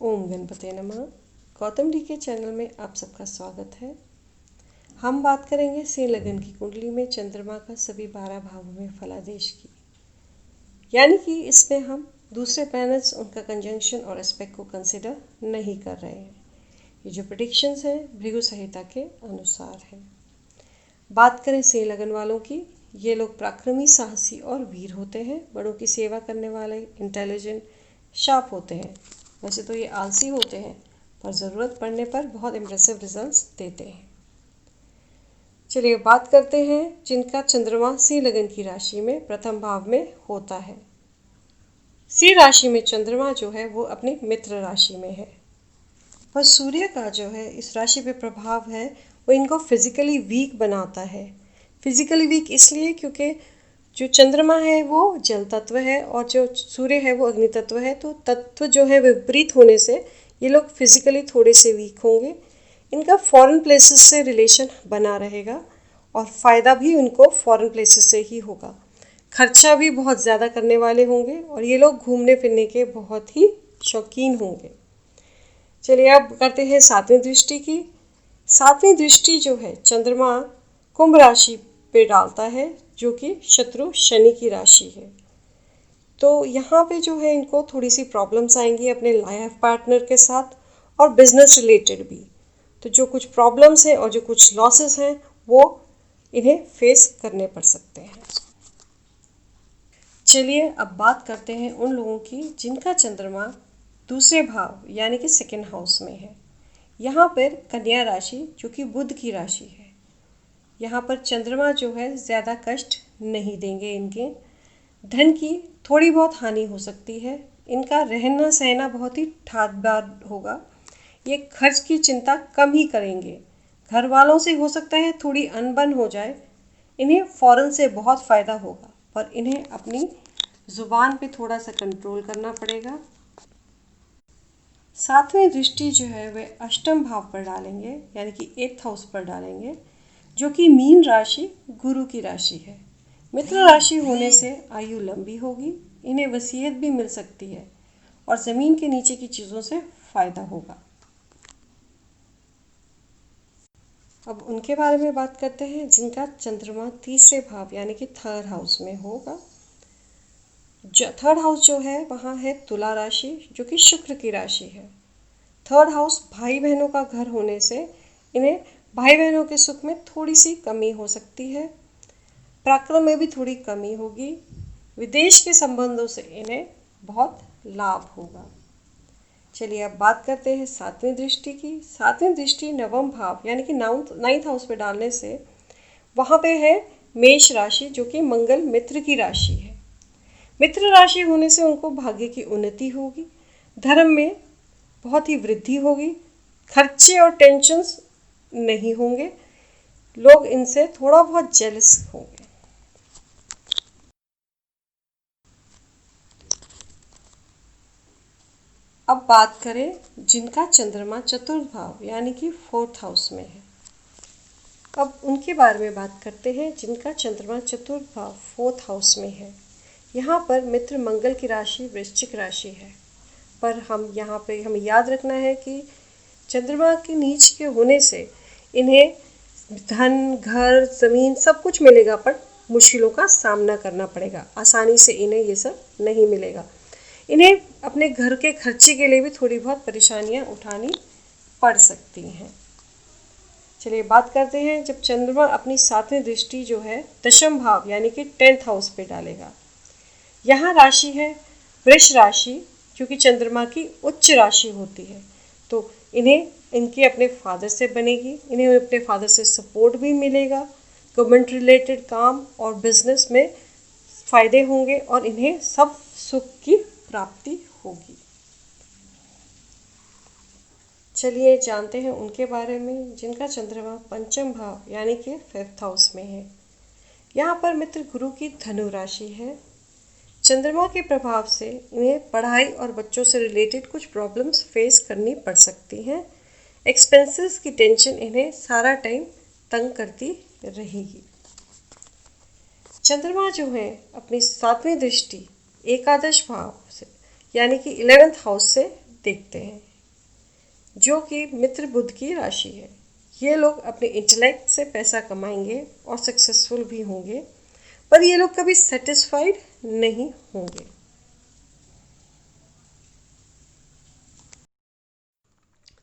ओम गणपते नमः। गौतम डी के चैनल में आप सबका स्वागत है। हम बात करेंगे सिंह लगन की कुंडली में चंद्रमा का सभी 12 भावों में फलादेश की, यानी कि इसमें हम दूसरे प्लैनेट्स उनका कंजंक्शन और एस्पेक्ट को कंसिडर नहीं कर रहे हैं। ये जो प्रेडिक्शंस हैं भृगु संहिता के अनुसार है। बात करें सिंह लगन वालों की, ये लोग पराक्रमी, साहसी और वीर होते हैं। बड़ों की सेवा करने वाले, इंटेलिजेंट, शार्प होते हैं। वैसे तो ये आलसी होते हैं, पर ज़रूरत पड़ने पर बहुत इम्प्रेसिव रिजल्ट्स देते हैं। चलिए बात करते हैं जिनका चंद्रमा सिंह लगन की राशि में प्रथम भाव में होता है। सिंह राशि में चंद्रमा जो है वो अपनी मित्र राशि में है। पर सूर्य का जो है इस राशि पे प्रभाव है, वो इनको फिजिकली वीक बनाता है। फिजिकली वीक इसलिए क्योंकि जो चंद्रमा है वो जल तत्व है और जो सूर्य है वो अग्नि तत्व है। तो तत्व जो है विपरीत होने से ये लोग फिजिकली थोड़े से वीक होंगे। इनका फॉरेन प्लेसेस से रिलेशन बना रहेगा और फ़ायदा भी उनको फॉरेन प्लेसेस से ही होगा। खर्चा भी बहुत ज़्यादा करने वाले होंगे और ये लोग घूमने फिरने के बहुत ही शौकीन होंगे। चलिए अब करते हैं सातवीं दृष्टि की। सातवीं दृष्टि जो है चंद्रमा कुंभ राशि पे डालता है, जो कि शत्रु शनि की राशि है। तो यहाँ पे जो है इनको थोड़ी सी प्रॉब्लम्स आएंगी अपने लाइफ पार्टनर के साथ और बिजनेस रिलेटेड भी। तो जो कुछ प्रॉब्लम्स हैं और जो कुछ लॉसेस हैं वो इन्हें फेस करने पड़ सकते हैं। चलिए अब बात करते हैं उन लोगों की जिनका चंद्रमा दूसरे भाव यानी कि सेकेंड हाउस में है। यहाँ पर कन्या राशि जो कि बुध की राशि है। यहाँ पर चंद्रमा जो है ज़्यादा कष्ट नहीं देंगे। इनके धन की थोड़ी बहुत हानि हो सकती है। इनका रहना सहना बहुत ही ठाटबाट होगा। ये खर्च की चिंता कम ही करेंगे। घर वालों से हो सकता है थोड़ी अनबन हो जाए। इन्हें फॉरेन से बहुत फ़ायदा होगा, पर इन्हें अपनी ज़ुबान पे थोड़ा सा कंट्रोल करना पड़ेगा। सातवीं दृष्टि जो है वे अष्टम भाव पर डालेंगे, यानी कि 8th हाउस पर डालेंगे, जो कि मीन राशि गुरु की राशि है। मित्र राशि होने से आयु लंबी होगी। इन्हें वसीयत भी मिल सकती है और ज़मीन के नीचे की चीज़ों से फ़ायदा होगा। अब उनके बारे में बात करते हैं जिनका चंद्रमा तीसरे भाव यानी कि 3rd हाउस में होगा। थर्ड हाउस जो है वहाँ है तुला राशि, जो कि शुक्र की राशि है। 3rd हाउस भाई बहनों का घर होने से इन्हें भाई बहनों के सुख में थोड़ी सी कमी हो सकती है। पराक्रम में भी थोड़ी कमी होगी। विदेश के संबंधों से इन्हें बहुत लाभ होगा। चलिए अब बात करते हैं सातवीं दृष्टि की। सातवीं दृष्टि नवम भाव यानी कि 9th हाउस पे डालने से वहाँ पे है मेष राशि, जो कि मंगल मित्र की राशि है। मित्र राशि होने से उनको भाग्य की उन्नति होगी। धर्म में बहुत ही वृद्धि होगी। खर्चे और टेंशन्स नहीं होंगे। लोग इनसे थोड़ा बहुत जेलस होंगे। अब बात करें जिनका चंद्रमा चतुर्थ भाव यानी कि 4th हाउस में है। अब उनके बारे में बात करते हैं जिनका चंद्रमा चतुर्थ भाव 4th हाउस में है। यहाँ पर मित्र मंगल की राशि वृश्चिक राशि है, पर हम यहाँ पे हमें याद रखना है कि चंद्रमा के नीच के होने से इन्हें धन, घर, ज़मीन सब कुछ मिलेगा, पर मुश्किलों का सामना करना पड़ेगा। आसानी से इन्हें ये सब नहीं मिलेगा। इन्हें अपने घर के खर्चे के लिए भी थोड़ी बहुत परेशानियां उठानी पड़ सकती हैं। चलिए बात करते हैं जब चंद्रमा अपनी सातवीं दृष्टि जो है दशम भाव यानी कि 10th हाउस पे डालेगा। यहाँ राशि है वृष राशि, जो कि चंद्रमा की उच्च राशि होती है। तो इन्हें इनके अपने फादर से बनेगी। इन्हें अपने फादर से सपोर्ट भी मिलेगा। गवर्नमेंट रिलेटेड काम और बिजनेस में फ़ायदे होंगे और इन्हें सब सुख की प्राप्ति होगी। चलिए जानते हैं उनके बारे में जिनका चंद्रमा पंचम भाव यानी कि 5th हाउस में है। यहाँ पर मित्र गुरु की धनु राशि है। चंद्रमा के प्रभाव से इन्हें पढ़ाई और बच्चों से रिलेटेड कुछ प्रॉब्लम्स फेस करनी पड़ सकती हैं। एक्सपेंसेस की टेंशन इन्हें सारा टाइम तंग करती रहेगी। चंद्रमा जो है अपनी सातवीं दृष्टि एकादश भाव से यानी कि 11th हाउस से देखते हैं। जो कि मित्र बुध की राशि है। ये लोग अपने इंटेलेक्ट से पैसा कमाएंगे और सक्सेसफुल भी होंगे, पर ये लोग कभी सेटिस्फाइड नहीं होंगे।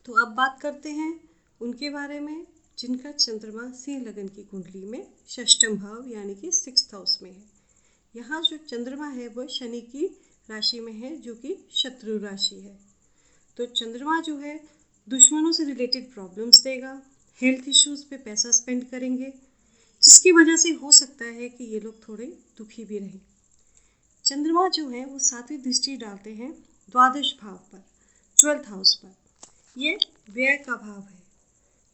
तो अब बात करते हैं उनके बारे में जिनका चंद्रमा सिंह लगन की कुंडली में षष्ठम भाव यानी कि 6th हाउस में है। यहाँ जो चंद्रमा है वह शनि की राशि में है, जो कि शत्रु राशि है। तो चंद्रमा जो है दुश्मनों से रिलेटेड प्रॉब्लम्स देगा, हेल्थ इश्यूज पे पैसा स्पेंड करेंगे, जिसकी वजह से हो सकता है कि ये लोग थोड़े दुखी भी रहें। चंद्रमा जो है वो 7वीं दृष्टि डालते हैं द्वादश भाव पर, 12th हाउस पर। ये व्यय का भाव है।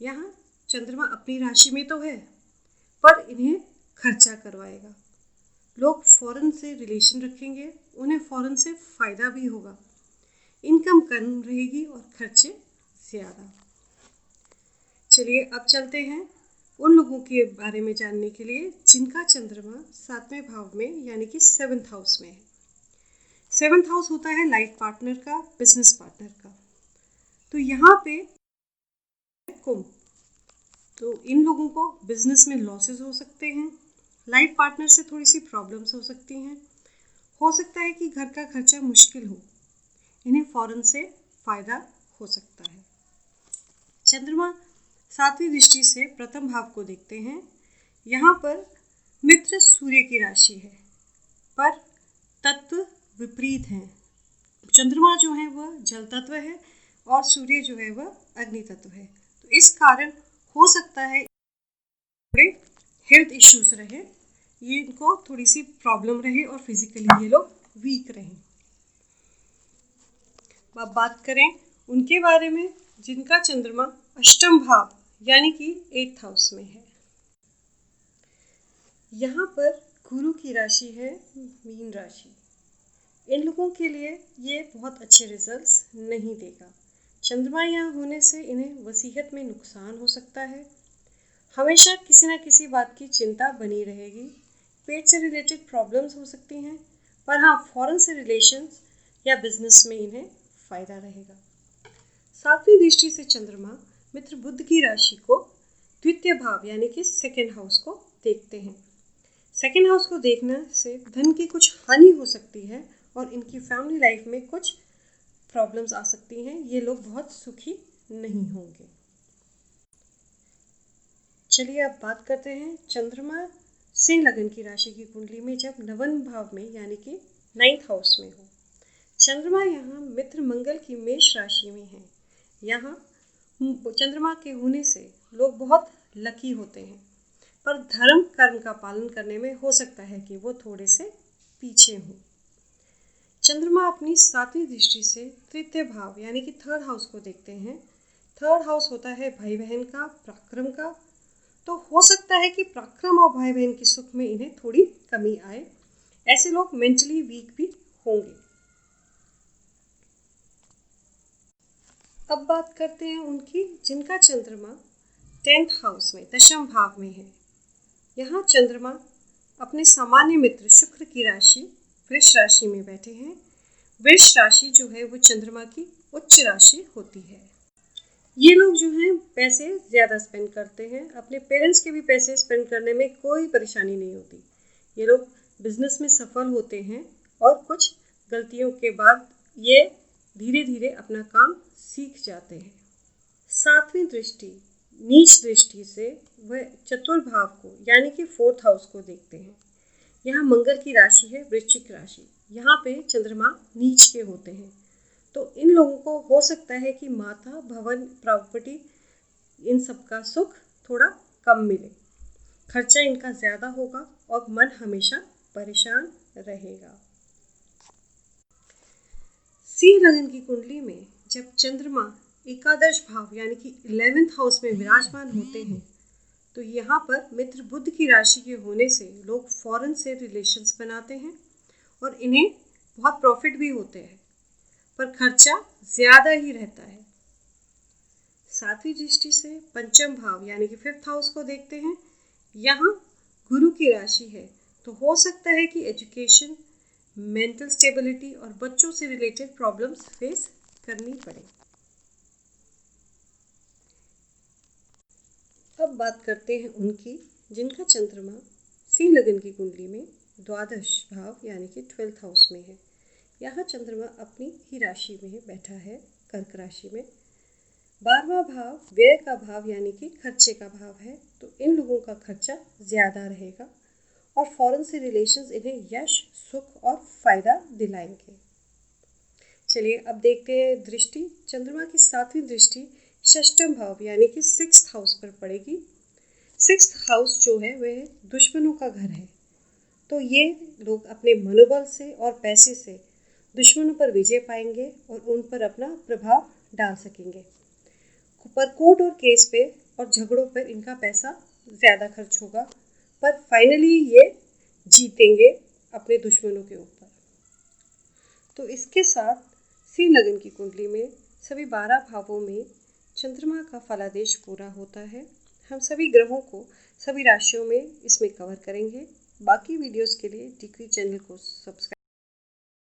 यहाँ चंद्रमा अपनी राशि में तो है, पर इन्हें खर्चा करवाएगा। लोग फॉरेन से रिलेशन रखेंगे, उन्हें फॉरेन से फ़ायदा भी होगा। इनकम कम रहेगी और खर्चे ज़्यादा। चलिए अब चलते हैं उन लोगों के बारे में जानने के लिए जिनका चंद्रमा 7वें भाव में यानी कि 7th हाउस में है। 7th हाउस होता है लाइफ पार्टनर का, बिजनेस पार्टनर का। तो यहाँ पे कुंभ, तो इन लोगों को बिजनेस में लॉसेस हो सकते हैं, लाइफ पार्टनर से थोड़ी सी प्रॉब्लम्स हो सकती हैं, हो सकता है कि घर का खर्चा मुश्किल हो, इन्हें फॉरेन से फ़ायदा हो सकता है। चंद्रमा 7वीं दृष्टि से प्रथम भाव को देखते हैं। यहाँ पर मित्र सूर्य की राशि है, पर तत्व विपरीत हैं। चंद्रमा जो है वह जल तत्व है और सूर्य जो है वह अग्नि तत्व है। तो इस कारण हो सकता है थोड़े हेल्थ इश्यूज रहे, ये इनको थोड़ी सी प्रॉब्लम रहे और फिजिकली ये लोग वीक रहें। अब बात करें उनके बारे में जिनका चंद्रमा अष्टम भाव यानी कि 8th हाउस में है। यहाँ पर गुरु की राशि है मीन राशि। इन लोगों के लिए ये बहुत अच्छे रिजल्ट्स नहीं देगा। चंद्रमा यहाँ होने से इन्हें वसीयत में नुकसान हो सकता है। हमेशा किसी न किसी बात की चिंता बनी रहेगी। पेट से रिलेटेड प्रॉब्लम्स हो सकती हैं, पर हाँ फॉरेन से रिलेशंस या बिजनेस में इन्हें फ़ायदा रहेगा। 7वीं दृष्टि से चंद्रमा मित्र बुध की राशि को द्वितीय भाव यानी कि 2nd हाउस को देखते हैं। 2nd हाउस को देखने से धन की कुछ हानि हो सकती है और इनकी फैमिली लाइफ में कुछ प्रॉब्लम्स आ सकती हैं। ये लोग बहुत सुखी नहीं होंगे। चलिए अब बात करते हैं चंद्रमा सिंह लगन की राशि की कुंडली में जब 9वें भाव में यानी कि 9th हाउस में हो। चंद्रमा यहाँ मित्र मंगल की मेष राशि में है। यहाँ चंद्रमा के होने से लोग बहुत लकी होते हैं, पर धर्म कर्म का पालन करने में हो सकता है कि वो थोड़े से पीछे हों। चंद्रमा अपनी 7वीं दृष्टि से तृतीय भाव यानी कि 3rd हाउस को देखते हैं। 3rd हाउस होता है भाई बहन का, पराक्रम का। तो हो सकता है कि पराक्रम और भाई बहन की सुख में इन्हें थोड़ी कमी आए। ऐसे लोग मेंटली वीक भी होंगे। अब बात करते हैं उनकी जिनका चंद्रमा 10th हाउस में दशम भाव में है। यहाँ चंद्रमा अपने सामान्य मित्र शुक्र की राशि वृष राशि में बैठे हैं। वृष राशि जो है वो चंद्रमा की उच्च राशि होती है। ये लोग जो हैं पैसे ज़्यादा स्पेंड करते हैं, अपने पेरेंट्स के भी पैसे स्पेंड करने में कोई परेशानी नहीं होती। ये लोग बिजनेस में सफल होते हैं और कुछ गलतियों के बाद ये धीरे धीरे अपना काम सीख जाते हैं। 7वीं दृष्टि नीच दृष्टि से वह चतुर्भाव को यानी कि 4th हाउस को देखते हैं। यहाँ मंगल की राशि है वृश्चिक राशि। यहाँ पे चंद्रमा नीच के होते हैं, तो इन लोगों को हो सकता है कि माता, भवन, प्रॉपर्टी इन सब का सुख थोड़ा कम मिले। खर्चा इनका ज़्यादा होगा और मन हमेशा परेशान रहेगा। सिंह लगन की कुंडली में जब चंद्रमा एकादश भाव यानी कि 11th हाउस में विराजमान होते हैं, तो यहाँ पर मित्र बुध की राशि के होने से लोग फॉरेन से रिलेशंस बनाते हैं और इन्हें बहुत प्रॉफिट भी होते हैं, पर खर्चा ज़्यादा ही रहता है। 7वीं दृष्टि से पंचम भाव यानी कि 5th हाउस को देखते हैं। यहाँ गुरु की राशि है, तो हो सकता है कि एजुकेशन, मेंटल स्टेबिलिटी और बच्चों से रिलेटेड प्रॉब्लम्स फेस करनी पड़े। बात करते हैं उनकी जिनका चंद्रमा सिंह लगन की कुंडली में द्वादश भाव यानी कि 12th हाउस में है। यहाँ चंद्रमा अपनी ही राशि में बैठा है, कर्क राशि में। 12वां भाव व्यय का भाव यानी कि खर्चे का भाव है, तो इन लोगों का खर्चा ज़्यादा रहेगा और फॉरेन से रिलेशंस इन्हें यश, सुख और फायदा दिलाएंगे। चलिए अब देखते हैं दृष्टि। चंद्रमा की 7वीं दृष्टि षष्ठम भाव यानी कि 6th हाउस पर पड़ेगी। 6th हाउस जो है वह दुश्मनों का घर है, तो ये लोग अपने मनोबल से और पैसे से दुश्मनों पर विजय पाएंगे और उन पर अपना प्रभाव डाल सकेंगे। पर कोर्ट और केस पे और झगड़ों पर इनका पैसा ज़्यादा खर्च होगा, पर फाइनली ये जीतेंगे अपने दुश्मनों के ऊपर। तो इसके साथ सिंह लगन की कुंडली में सभी 12 भावों में चंद्रमा का फलादेश पूरा होता है। हम सभी ग्रहों को सभी राशियों में इसमें कवर करेंगे। बाकी वीडियोस के लिए टिकरी चैनल को सब्सक्राइब